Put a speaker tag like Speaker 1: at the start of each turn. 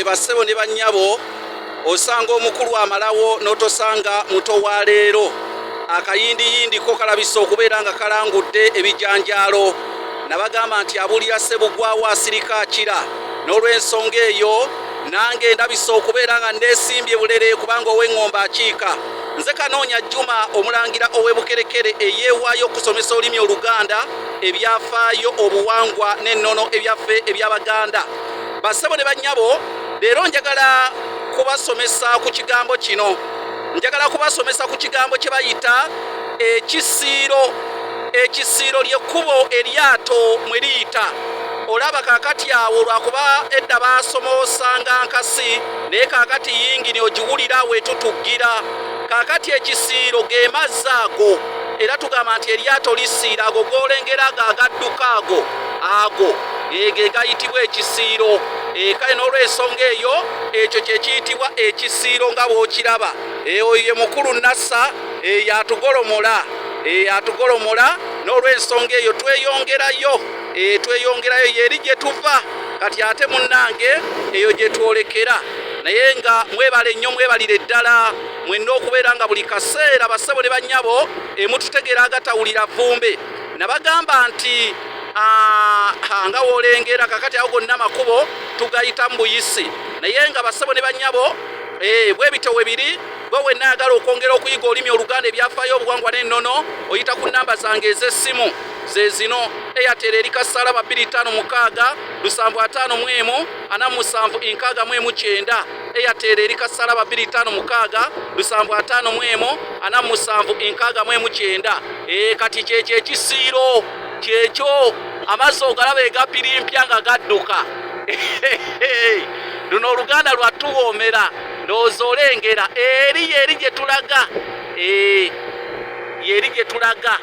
Speaker 1: bassebo ne bannyabo osanga omukulu amalawo n'otosanga muto wa leero akayindiyindi ko kalabisa okubeera nga kalangudde ebijanjaalo nabagamba nti abulira Ssebugwawo asirika akira n'olw'ensonga eyo nange ndabisa okubeera nga nneesimbye bulere kubanga ow'eŋŋombe akiika nze Kanoonya Juma omulangira ow'ebukerekere eyeewaayo okusomesa olulimi Oluganda ebyafaayo obuwangwa n'ennono ebyaffe eby'Abaganda bassebo ne bannyabo leero njagala kubasomesa ku kigambo kino njagala kubasomesa ku kigambo kye bayita ekisiiro ly'ekkubo eryato mwe liyita olaba kaakati awo lwakuba edda baasomoosanga nkasi naye kaakati yingini ogiwulira weetutuggira kaakati ekisiiro ge mazzi ago era tugamba nti eryato lisiira ago g'olengera agadduka ago ge gayitibwa ekisiiro kale n'olw'ensonga eyo ekyo kye kiyitibwa ekisiiro nga bw'okiraba oyo ye mukulu Nassa atugolomola n'olw'ensonga eyo tweyongerayo yeri gye tuva kati ate munnange eyo gye twolekera naye nga mwebale nnyo mwebalire ddala mwenna okubeera nga buli kaseera bassebo ne bannyabo mututegeera agatawulira vumbe nabagamba nti nga woolengera kakati awo gonna amakubo tugayita mu buyisi naye nga bassebo ne bannyabo bwe bito we biri gwe wenna ayagala okwongera okuyiga olulimi Oluganda ebyafaayo obuwangwa n'ennono oyita ku nnamba zange ez'essimu ze zino Airtel eri kassalaba 256 751 47 Airtel eri kassalaba 256 751 47 kati kyekyo ekisiiro kyekyo amazzi ogalaba egapirimpya nga gadduka luno Oluganda lwatuwoomera ndowooza olengera eri yeri gye tulaga